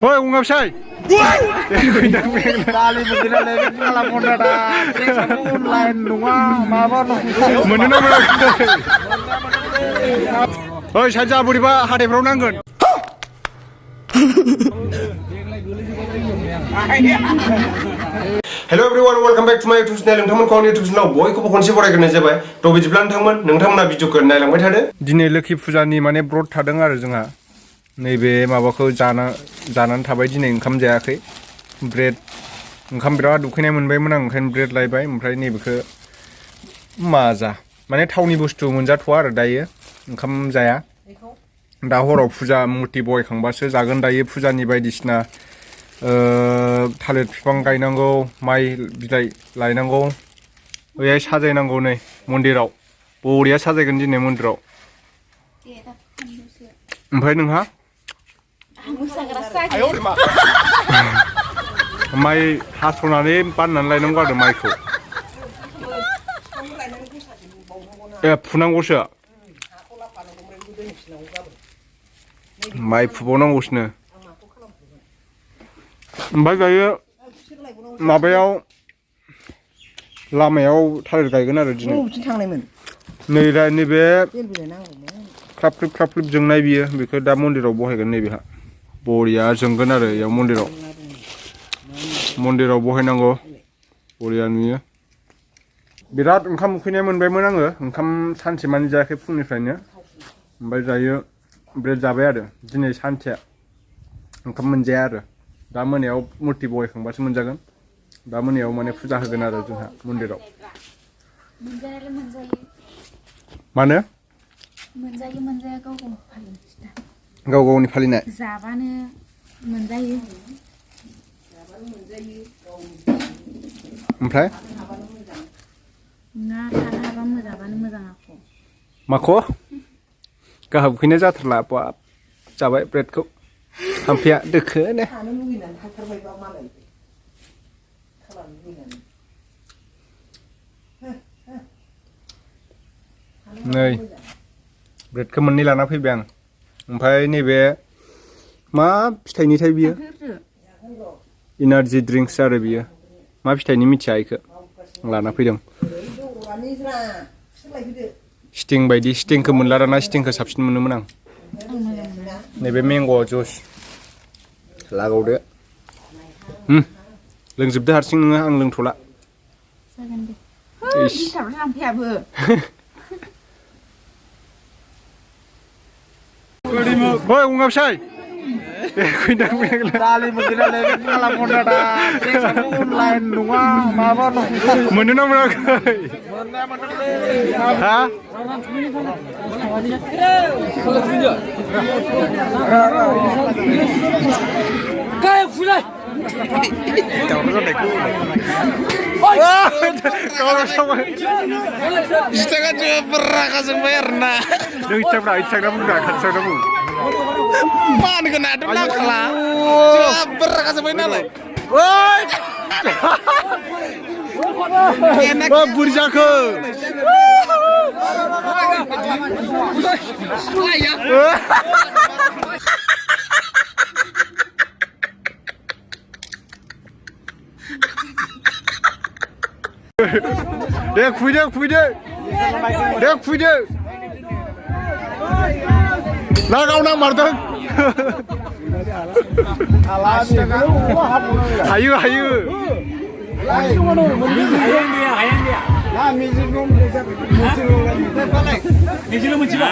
Hoi, ungap say. Kali begini lagi malah modal online nunggu apa Menuna mana? Hoi, saja buriba hade berau nanggun. Hello everyone, welcome back to my YouTube channel. नोंथांमोन कौन YouTube channel boy को खनसे फरायग्रोनाय जाबाय। तो बिदिब्ला नोंथांमोना भिडिअखौ नायलांबाय थादो। दिनै लोखि फुजानि माने ब्रत थादों आरो जोंहा नैबे माबाखौ जानानै थाबाय दिनै ओंखाम जायाखै ब्रेड ओंखाम बिराद उखैनाय मोनबायमोन आं ओंखायनो ब्रेड लायबाय ओमफ्राय नैबेखौ माजा माने थावनि बुस्थु मोनजाथ'आ आरो दायो ओंखाम जाया दा हराव फुजा मुर्ति बहायखांबासो जागोन दायो फुजानि बायदिसिना थालिर बिफां गायनांगौ माइ बिलाइ लायनांगौ ओरैहाय साजायनांगौ नै मन्दिराव बरिया साजायगोन दिनै मन्दिराव ओमफ्राय नोंहा माइ हास'नानै बाननानै लायनांगौ आरो माइखौ फुनांगौसो माइ फुबावनांगौसोनो ओमफ्राय दायो माबायाव लामायाव थालिर गायगोन आरो दिनै नैबे ख्लाब ख्लिब जोंनाय बियो बेखौ दा मन्दिराव बहायगोन नैबेहा बरिया जोंगोन आरो इयाव मन्दिराव बहायनांगौ बरिया नुयो बिराद ओंखाम उखैनाय मोनबायमोन आङो ओंखाम सानसे मानि जायाखै फुंनिफ्रायनो ओमफ्राय दायो ब्रेड जाबाय आरो दिनै सानसेया ओंखाम मोनजाया आरो दा मोनायाव मुर्ति बहायखांबासो मोनजागोन दा मोनायाव माने फुजा होगोन आरो जोंहा मन्दिराव मानो मोनजायो गाव गावनि फालिनाय जाबानो मोनजायो ओमफ्राय ना थानो हाबा मोजाङानो मोजां आखु माखौ गाहाम उखैनाय जाथारला बाब जाबाय ब्रेडखौ थाम्फैया दोखोनो नै ब्रेडखौ मोननै लाना फैबाय आं ओमफ्राय नैबे मा फिथाइनिथाय बियो इनार्जि ड्रिंक्स आरो बियो मा फिथाइनि मिथिया इखौ लाना फैदों स्टिं बायदि स्टिंखौ मोनला दाना स्टिंखौ साबसिन मोनोमोन आं नैबे मेंग' जुस लागावदो लोंजोबदो हारसिं नोङो आं लोंथ'ला जागोन दे disturb लांफैयाबो Hoi, ungap say. Kali begini lagi malah modal online nunggu apa Menuna mana? Hah? Kayak fulai. Kalau sama. Instagram juga pernah kasih bayar nah. Instagram bukan Instagram. Mana kena ada nakala. Juga pernah kasih bayar lah. Woi. Wah, burjaku. Dia kuida. Nah kau nak mardan. Hayu. Ayang dia. Nah, musikum mencila.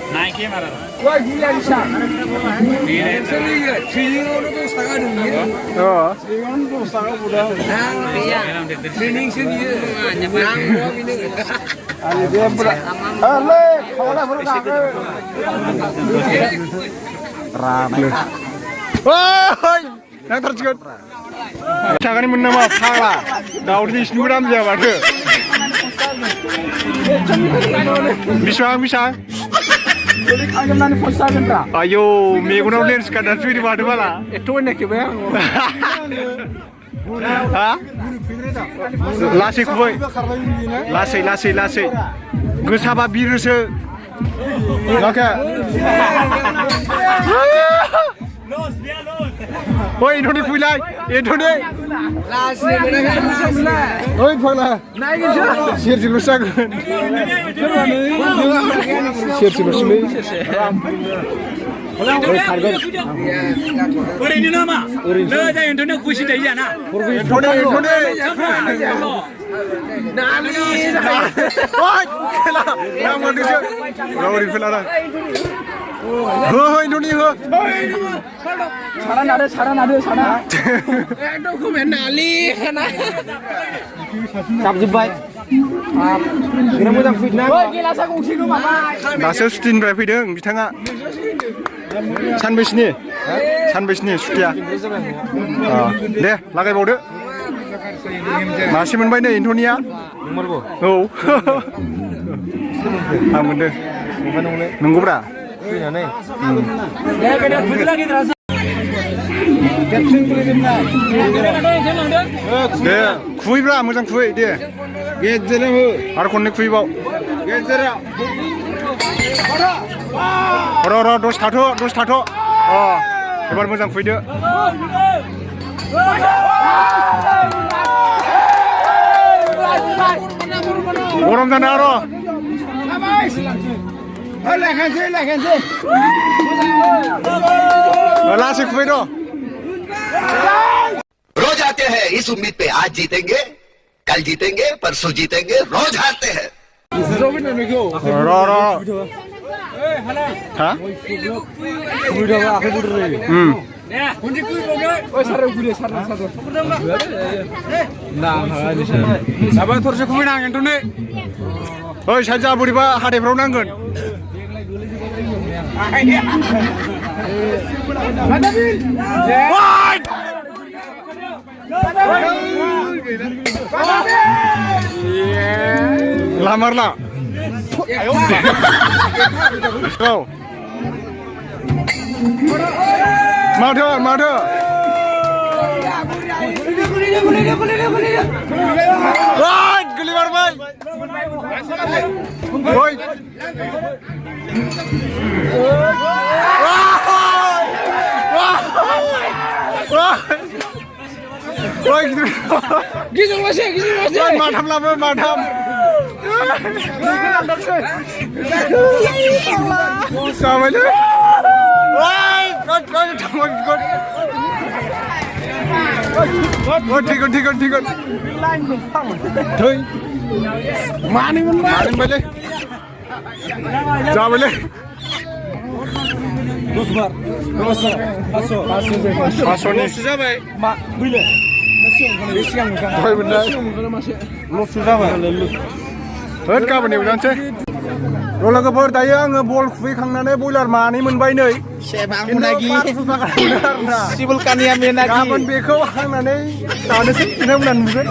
Naik ke mana? Wah, gila bisa. Oh. Training sini. Ada dia pula. Ale, kalau berdak. Ramai. Woi, yang tercekat. Jangan ini nama pala. Daud di sini beram dia baru. Bisa. Ayo, megunau lens kadar curi baru bala. Itu enak ya, bang. Hah? Lasik boy. Lasik. Gesaba biru se. Oke. Ôi, Anthony phui lại, Anthony. Ôi, phăng là. Siết chỉ lúc sang. Siết chỉ lúc sang. 오렌지 나마. 너자 인터넷 구시 되잖아. Anthony. Ôi, cái là. Làm con được chưa? Rồi đi phui lại đây. Hơ, Anthony hơ. 살아나려 একদম খুব নালি না 잡지바이 아 그래 모장 핏나 길라사 공시고 마마 दासो सुटिनिफ्राय फैदों बिथाङा सानबैसेनि सुटिया दे लागायबावदो मासे मोनबाय नै एन्थनिया औ आं मोनदों नंगौब्रा फैनानै दे खुबैब्रा मोजां खुबै दे आरो खननै खुबैबाव र' दसे थाथ' एबार मोजां खुबैदो गरम जानो आरो लासै खुबै र' रोज आते हैं इस उम्मीद पे आज जीतेंगे कल जीतेंगे परसों जीतेंगे रोज हारते हैं र' हा थरसे खुबैनांगोन थ' नै ओइ साइड जा बोरैबा हाथायफ्राव नांगोन लामारला औ माथो गोलैमारबाय ओइ गिदिर माथाम लाबो माथाम जाबायलै थिगोन थै मानै मोनबायलै जाबायलै 500नि जाबाय मा बैले सिगां दहाय मोननाय लससो जाबाय होद गाबोन एवजानोसै र' लोगोफोर दायो आङो बल खुबैखांनानै बयलार मानै मोनबाय नै सिबुल कानिया मेनागि गाबोन बेखौ हांनानै जानोसै नोंथांमोना नुगोन